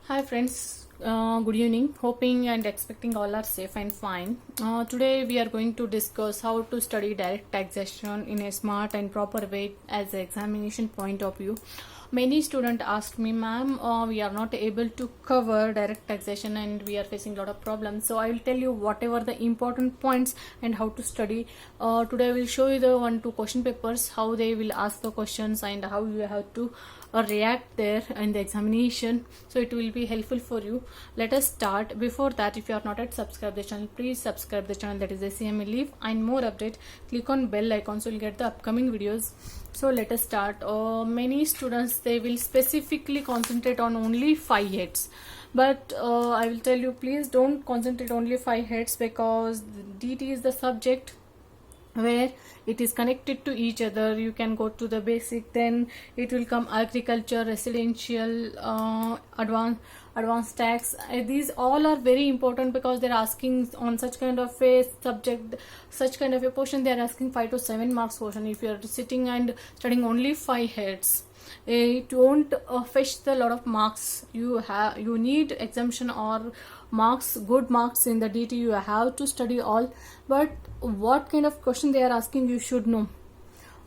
Hi friends, good evening. Hoping and expecting all are safe and fine. Today we are going to discuss how to study direct taxation in a smart and proper way as an examination point of view. Many students asked me, ma'am, we are not able to cover direct taxation and we are facing a lot of problems. So I will tell you whatever the important points and how to study. Today I will show you the 1-2 question papers, how they will ask the questions and how you have to react there in the examination, so it will be helpful for you. Let us start. Before that, if you are not yet subscribed the channel, please subscribe the channel, that is SCMA Leave, and more update click on bell icon so you'll get the upcoming videos. So let us start. Many students, they will specifically concentrate on only 5 heads, but I will tell you, please don't concentrate only 5 heads, because DT is the subject where it is connected to each other. You can go to the basic, then it will come agriculture, residential, advanced tax. These all are very important because they're asking on such kind of a subject, such kind of a portion, they're asking 5 to 7 marks portion. If you're sitting and studying only 5 heads, it won't fetch the lot of marks. You need exemption or marks, good marks in the DT. You have to study all, but what kind of question they are asking, you should know.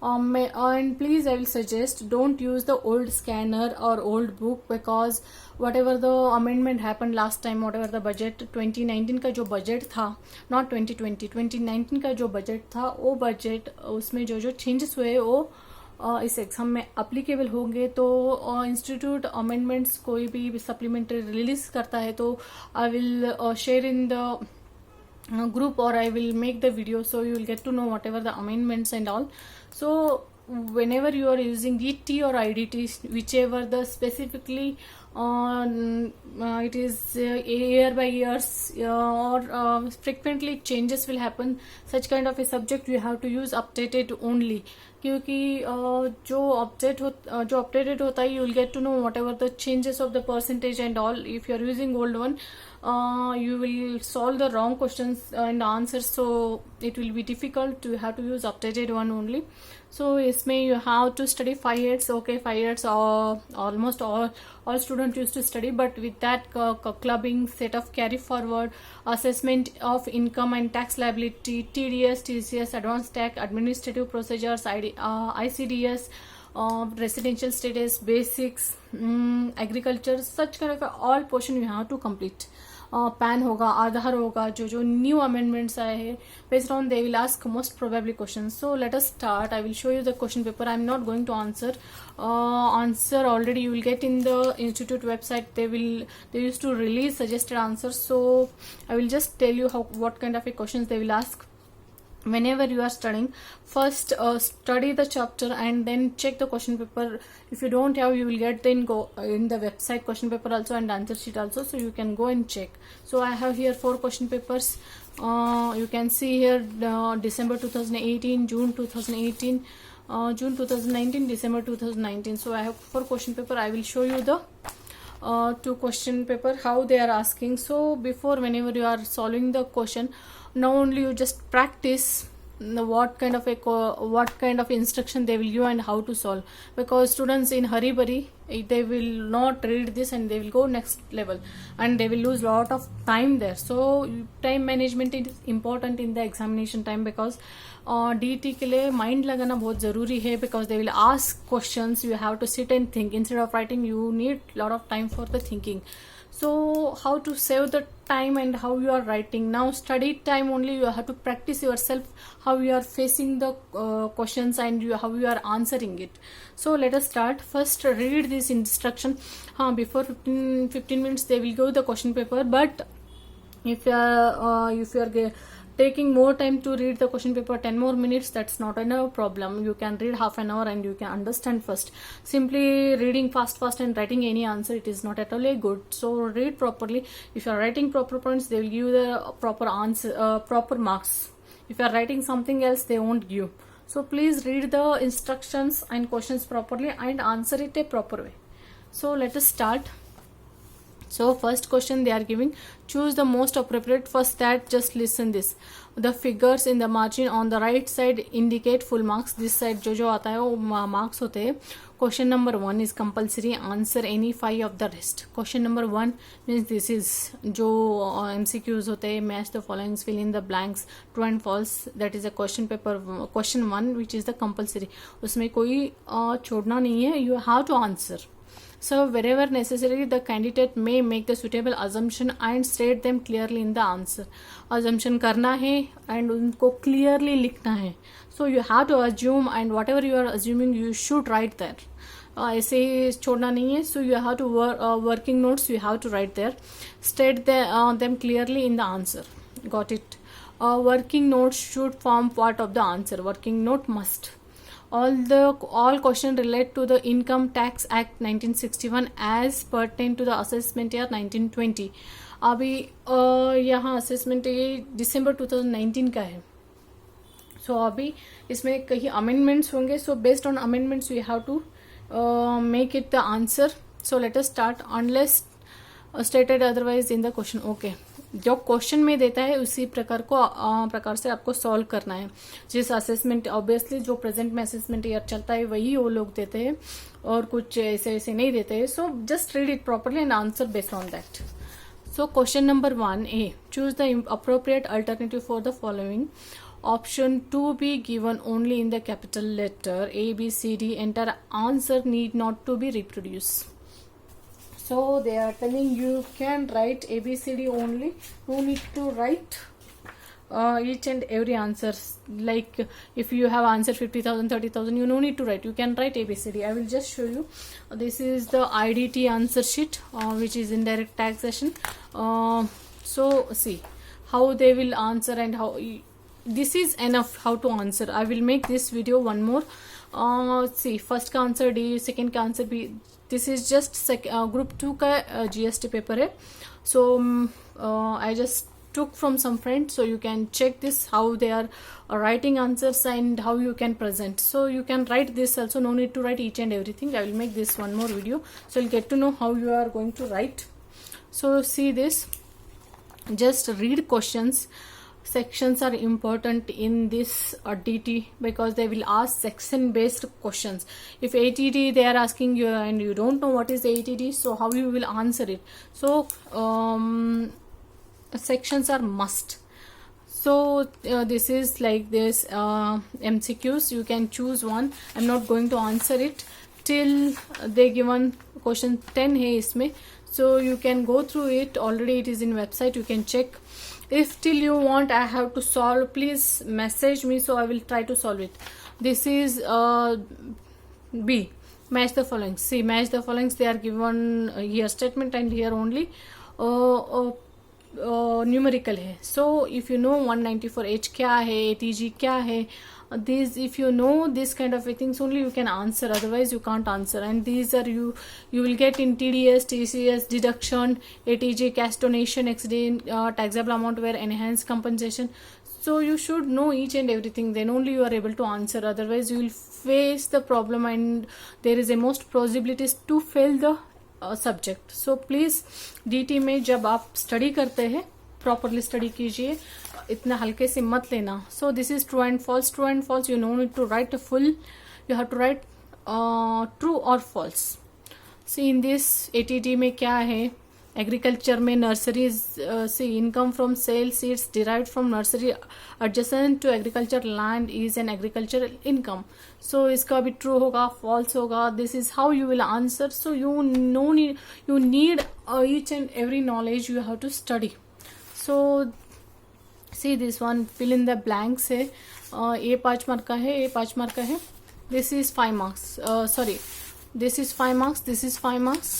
And please, I will suggest, don't use the old scanner or old book, because whatever the amendment happened last time, whatever the budget 2019 का जो budget था, not 2020, 2019 का जो budget था, वो budget उसमें जो changes हुए वो इस एग्जाम में अप्लीकेबल होंगे. तो इंस्टीट्यूट अमेंडमेंट्स कोई भी सप्लीमेंट्री रिलीज करता है तो I will share in the group, or I will make the video, so you will get to know whatever the amendments and all. So whenever you are using DT or IDT, whichever the specifically it is year by years, or frequently changes will happen, such kind of a subject you have to use updated only, क्योंकि जो updated होता है, you will get to know whatever the changes of the percentage and all. If you are using old one, you will solve the wrong questions and answers, so it will be difficult. You have to use updated one only. So इसमें you have to study 5 years. Okay, 5 years almost all students used to study, but with that clubbing, set of carry forward, assessment of income and tax liability, TDS, TCS, advanced tax, administrative procedures, ICDS, residential status, basics, agriculture, such kind of all portion you have to complete. Pan होगा, आधार होगा, जो new amendments आए हैं, based on they will ask most probably questions. So let us start. I will show you the question paper. I am not going to answer already you will get in the institute website. They used to release suggested answers, so I will just tell you what kind of a questions they will ask. Whenever you are studying, first study the chapter and then check the question paper. If you don't have, you will get go in the website question paper also and answer sheet also, so you can go and check. So I have here 4 question papers. You can see here December 2018, June 2018, June 2019, December 2019. So I have 4 question paper. I will show you the 2 question paper how they are asking. So before, whenever you are solving the question, now only you just practice what kind of instruction they will give and how to solve, because students in hurry burry, they will not read this and they will go next level and they will lose lot of time there. So time management is important in the examination time, because DT के लिए mind लगाना बहुत ज़रूरी है, because they will ask questions. You have to sit and think instead of writing. You need lot of time for the thinking. So how to save the time and how you are writing. Now study time only, you have to practice yourself how you are facing the questions and how you are answering it. So let us start. First, read this instruction. Before 15 minutes they will give the question paper, but if you are taking more time to read the question paper, 10 more minutes, that's not a problem. You can read half an hour and you can understand first. Simply reading fast and writing any answer, it is not at all good. So read properly. If you are writing proper points, they will give you the proper answer, proper marks. If you are writing something else, they won't give. So please read the instructions and questions properly and answer it a proper way. So let us start. So first question they are giving, choose the most appropriate. First that, just listen this. The figures in the margin on the right side indicate full marks. This side जो आता है वो marks होते हैं. Question number 1 is compulsory. Answer any 5 of the rest. Question number 1 means this is जो MCQs होते हैं. Match the following, fill in the blanks, true and false. That is a question paper. Question 1 which is the compulsory. उसमें कोई छोड़ना नहीं है. You have to answer. So wherever necessary, the candidate may make the suitable assumption and state them clearly in the answer. Assumption करना है and उनको clearly लिखना है. So you have to assume, and whatever you are assuming, you should write there. ऐसे छोड़ना नहीं है. So you have to working notes you have to write there. State them clearly in the answer. Got it? Working notes should form part of the answer. Working note must. All questions relate to the Income Tax Act 1961 as pertain to the assessment year 1920. अभी यहाँ assessment ये दिसंबर 2019 का है. सो अभी इसमें कहीं amendments होंगे. So based on amendments we have to make it the answer. So let us start unless stated otherwise in the question. Okay, जो क्वेश्चन में देता है उसी प्रकार से आपको सॉल्व करना है. जिस असेसमेंट, ऑब्वियसली जो प्रेजेंट में असेसमेंट ईयर चलता है वही वो लोग देते हैं और कुछ ऐसे नहीं देते हैं. So just read it properly and answer based on that. So question number 1 A, choose the appropriate alternative for the following. Option 2 be given only in the capital letter. A, B, C, D. Entire answer need not to be reproduced. So they are telling you can write A, B, C, D only. No need to write each and every answer. Like if you have answer 50,000, 30,000, you no need to write. You can write A, B, C, D. I will just show you. This is the IDT answer sheet, which is indirect taxation. So see how they will answer and how. This is enough how to answer. I will make this video one more. See, first का answer D, second का answer B. This is just group 2 का GST paper है. So I just took from some friends, so you can check this how they are writing answers and how you can present. So you can write this also. No need to write each and everything. I will make this one more video, so you'll get to know how you are going to write. So see this. Just read questions. Sections are important in this DT because they will ask section based questions. If ATD they are asking you and you don't know what is ATD, so how you will answer it. So sections are must. So this is like this MCQs. You can choose one. I'm not going to answer it till they given question 10 है इसमें. So you can go through it. Already it is in website. You can check. If till you want I have to solve, please message me, so I will try to solve it. This is B, match the following. See, match the followings, they are given here statement and here only numerical है. So if you know 194H क्या है, ATG क्या है, these if you know this kind of things only you can answer, otherwise you can't answer. And these are you will get in TDS, TCS, deduction, ATG, cash donation, accident, taxable amount where enhanced compensation. So you should know each and everything, then only you are able to answer. Otherwise you will face the problem and there is a most possibilities to fail the subject. So please DT में जब आप study करते हैं properly study कीजिए, इतना हल्के से मत लेना. So this is true and false. True and false, you no need to write full. You have to write true और false. See in this ATD में क्या है, एग्रीकल्चर में nurseries. See income from sale seeds derived from nursery adjacent to agriculture land is an agricultural income. So इसका भी true होगा, false होगा. This is how you will answer. So you need each and every knowledge you have to study. So see this one, fill in the blanks है. A 5 mark का है, A 5 mark का है. This is 5 marks. Sorry, this is 5 marks. This is 5 marks.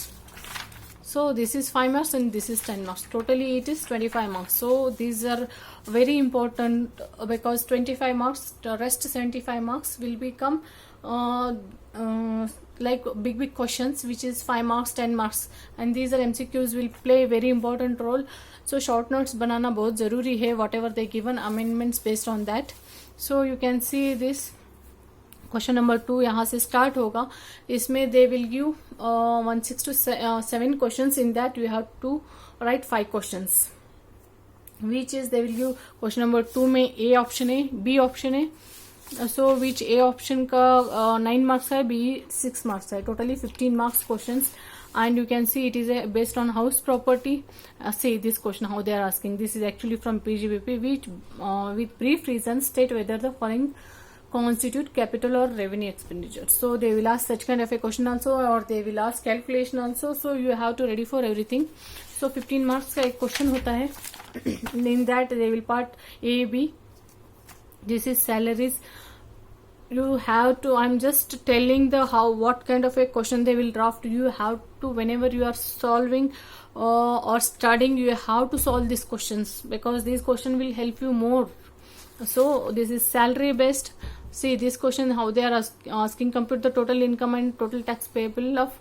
So this is 5 marks and this is 10 marks. Totally it is 25 marks. So these are very important because 25 marks, the rest 75 marks will become like big questions which is 5 marks, 10 marks, and these are MCQs will play very important role. So short notes बनाना बहुत ज़रूरी है. whatever they given amendments based on that. So you can see this question number 2 यहाँ से start होगा. इसमें they will give 6 to 7 questions. In that you have to write 5 questions. Which is they will give question number 2 में A option है, B option है. So which A option का 9 marks है, B 6 marks है. Totally 15 marks questions. And you can see it is based on house property. See this question how they are asking. This is actually from PGBP. Which with brief reasons state whether the following constitute capital or revenue expenditure. So they will ask such kind of a question also, or they will ask calculation also. So you have to ready for everything. So 15 marks का एक question होता है. In that they will part A, B. This is salaries. You have to, I'm just telling the how, what kind of a question they will draft. You have to, whenever you are solving or studying, you have to solve these questions, because these questions will help you more. So this is salary based. See this question how they are asking, compute the total income and total tax payable of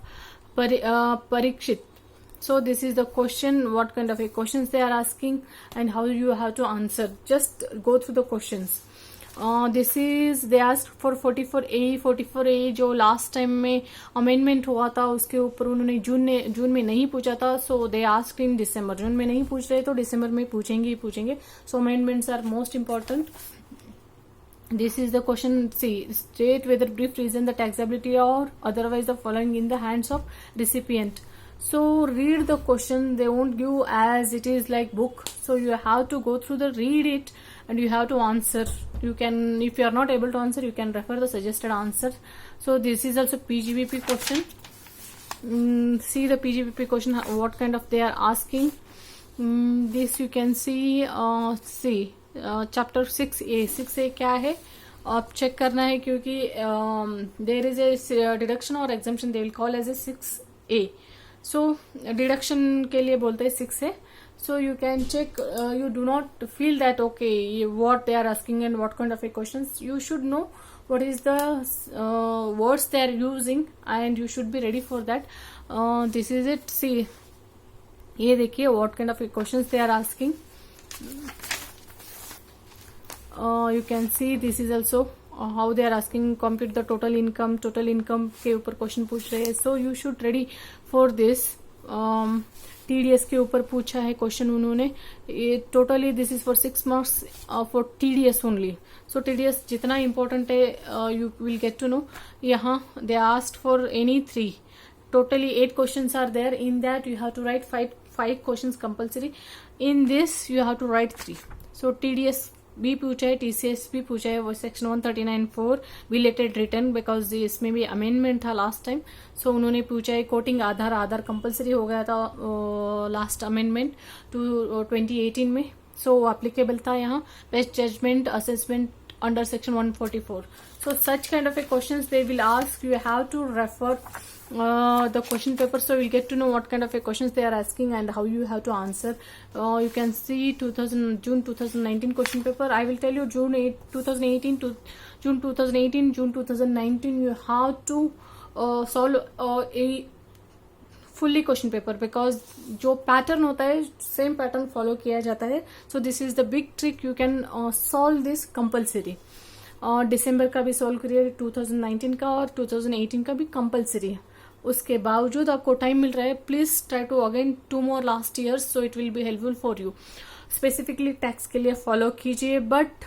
Parikshit. So this is the question, what kind of a questions they are asking and how you have to answer. Just go through the questions. This is they asked for 44A जो last time में amendment हुआ था उसके ऊपर उन्होंने जून में नहीं पूछा था. सो दे आस्क्ड इन दिसंबर. जून में नहीं पूछ रहे तो दिसंबर में पूछेंगे. So amendments are most important. This is the question. See, state whether brief reason the taxability or otherwise the following in the hands of recipient. So read the question. They won't give as it is like book. So you have to go through the read it and you have to answer. You can, if you are not able to answer, you can refer the suggested answer. So this is also PGBP question. See the PGBP question, what kind of they are asking. This you can see. Chapter 6A. 6A क्या है आप check करना है, क्योंकि there is a deduction और exemption they will call as a 6A. So deduction के लिए बोलते हैं 6 है. So you can check. You do not feel that okay what they are asking and what kind of a questions. You should know what is the words they are using and you should be ready for that. This is it. See, ये देखिए what kind of a questions they are asking. You can see this is also how they are asking, compute the total income. total income के ऊपर question पूछ रहे हैं. So you should ready for this. TDS के ऊपर पूछा है question उन्होंने. Totally this is for 6 marks for TDS only. So TDS जितना इम्पोर्टेंट है you will get to know. यहाँ they asked for any 3. Totally 8 questions are there. In that you have to write 5 questions compulsory. In this you have to write 3. So TDS भी पूछा है, TCS भी पूछा है. वो section 139(4) belated return, because इसमें भी अमेंडमेंट था लास्ट टाइम. सो उन्होंने पूछा है कोटिंग आधार कंपलसरी हो गया था लास्ट अमेंडमेंट टू 2018 में. सो एप्लीकेबल था यहाँ. Best judgement assessment under section 144. So such kind of a questions they will ask. You have to refer the question paper, so you'll get to know what kind of a questions they are asking and how you have to answer. You can see June 2019 question paper. I will tell you June 2018 to June 2018, June 2019. You have to solve a fully question paper, because जो pattern होता है same pattern follow किया जाता है. So this is the big trick. You can solve this compulsory. दिसंबर का भी solve करिए 2019 का, और 2018 का भी कंपल्सरी है. उसके बावजूद आपको टाइम मिल रहा है, please try to again 2 more last years, so it will be helpful for you. Specifically tax के लिए फॉलो कीजिए, but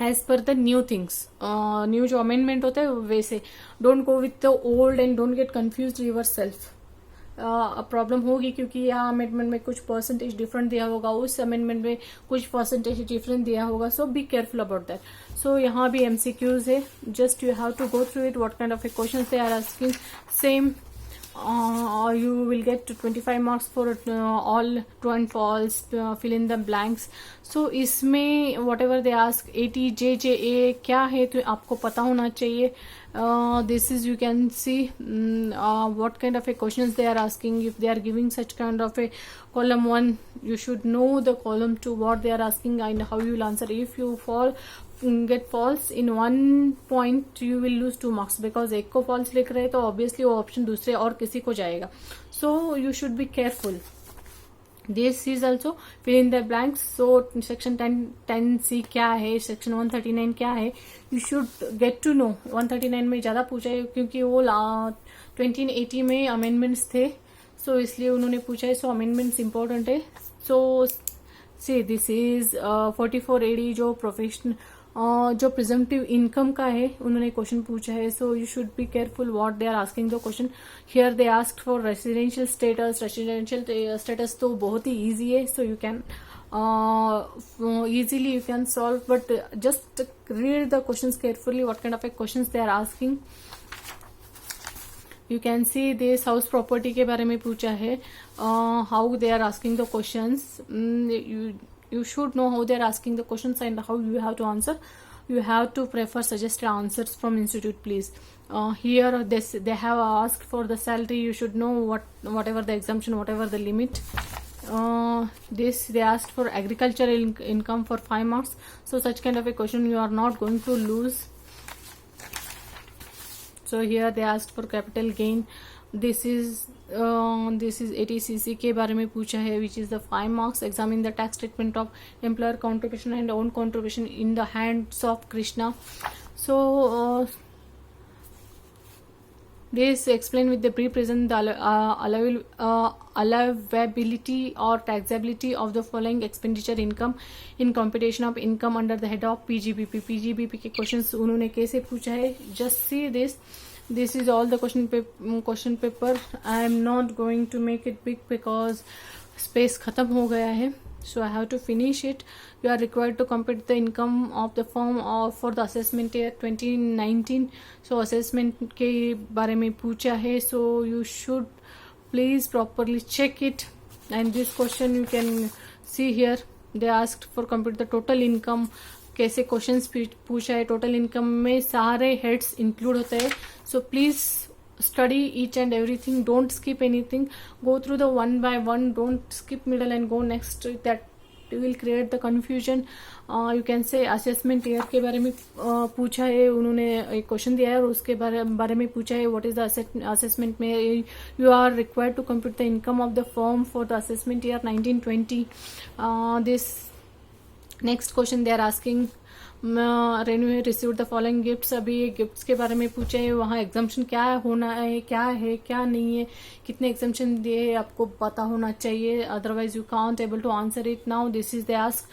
as per the new things. New जो अमेंडमेंट होता है वैसे. Don't go with the old and don't get confuse yourself. Problem होगी, क्योंकि यहाँ अमेंडमेंट में कुछ परसेंटेज डिफरेंट दिया होगा, उस अमेंडमेंट में कुछ परसेंटेज डिफरेंट दिया होगा. So be careful about that. So यहाँ भी MCQs है. Just you have to go through it. What kind of a questions they are asking. Same you will get 25 marks for all true and false, fill in the blanks. So इसमें whatever they ask, ATJJA क्या है तो आपको पता होना चाहिए. This is, you can see what kind of a questions they are asking. If they are giving such kind of a column 1, you should know the column 2 what they are asking and how you will answer. If you get false in one point, you will lose 2 marks, because एक को false लिख रहे हैं तो obviously वो option दूसरे और किसी को जाएगा. So you should be careful. This is also fill in the blanks. So section 10C क्या है, सेक्शन 139 क्या है, you should get to know. 139 में ज्यादा पूछा है क्योंकि वो 2080 में अमेंडमेंट्स थे, सो इसलिए उन्होंने पूछा है. सो अमेंडमेंट्स इंपॉर्टेंट है. सो सी दिस इज 44AD जो प्रोफेशन जो प्रिजम्पटिव इनकम का है उन्होंने क्वेश्चन पूछा है. सो you should be careful what they are asking the question. Here they asked for residential status. Residential status तो बहुत ही इजी है, सो यू कैन easily you can solve, but just read the questions carefully what kind of a questions they are asking. You can see this house property के बारे में पूछा है. How they are asking the questions. You should know how they are asking the questions and how you have to answer. You have to prefer suggested answers from institute, please. Here they have asked for the salary. You should know whatever the exemption, whatever the limit. This they asked for agricultural income for 5 marks. So such kind of a question you are not going to lose. So here they asked for capital gain. This is 80cc के बारे में पूछा है, which is the 5 marks. Examine the tax treatment of employer contribution and own contribution in the hands of Krishna. So this explain with the pre-present the allowability or taxability of the following expenditure income in computation of income under the head of PGBP. PGBP के questions उन्होंने कैसे पूछा है, just see this. This is all the question paper. I am not going to make it big because space खत्म हो गया है, so I have to finish it. You are required to compute the income of the firm for the assessment year 2019. So assessment के बारे में पूछा है, so you should please properly check it. And this question you can see here. They asked for compute the total income. कैसे questions पूछा है. Total income में सारे हेड्स इंक्लूड होते हैं. So please study each and everything. Don't skip anything. Go through the one by one. Don't skip middle and go next. That will create the confusion. You can say assessment year के बारे में पूछा है. उन्होंने एक question दिया है और उसके बारे में पूछा है व्हाट इज द असेसमेंट में you are required to compute the income of the firm for the assessment year 1920. This next question they are asking renew receive the following gifts. अभी ये गिफ्ट्स के बारे में पूछे है. वहाँ एग्जाम्पशन क्या होना है, क्या नहीं है, कितने एग्जाम्पशन दिए आपको पता होना चाहिए. Otherwise you can't able to answer it. Now this is they ask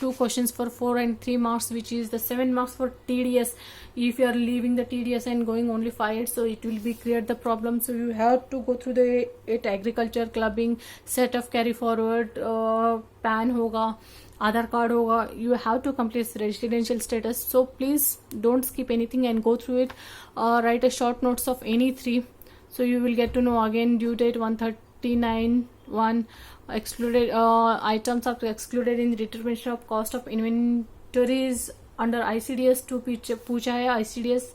2 questions for 4 and 3 marks, which is the 7 marks for TDS. If you are leaving the TDS and going only 5, so it will be create the problem. So you have to go through the agriculture, clubbing, set of carry forward, PAN होगा, Aadhaar card होगा. You have to complete residential status. So please don't skip anything and go through it. Write a short notes of any 3. So you will get to know again due date 139(1). Excluded items are excluded in the determination of cost of inventories under ICDS 2 पूछा है. ICDS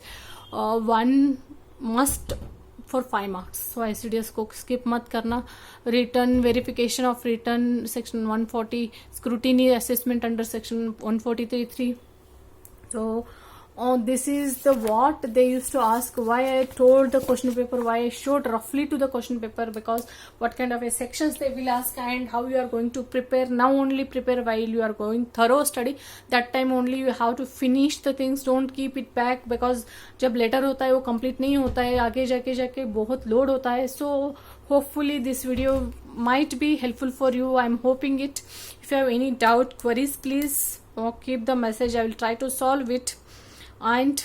1 must for 5 marks. So ICDS को skip मत करना. Return verification of return section 140. Scrutiny assessment under section 143(3). So this is the what they used to ask. Why I told the question paper, why I showed roughly to the question paper, because what kind of a sections they will ask and how you are going to prepare. Now only prepare while you are going thorough study. That time only you have to finish the things. Don't keep it back, because जब letter होता है वो complete नहीं होता है, आगे जाके बहुत लोड होता है. So hopefully this video might be helpful for you. I'm hoping it. If you have any doubt, queries, please keep the message. I will try to solve it. And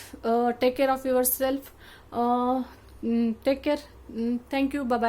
take care of yourself. Take care. Thank you. Bye bye.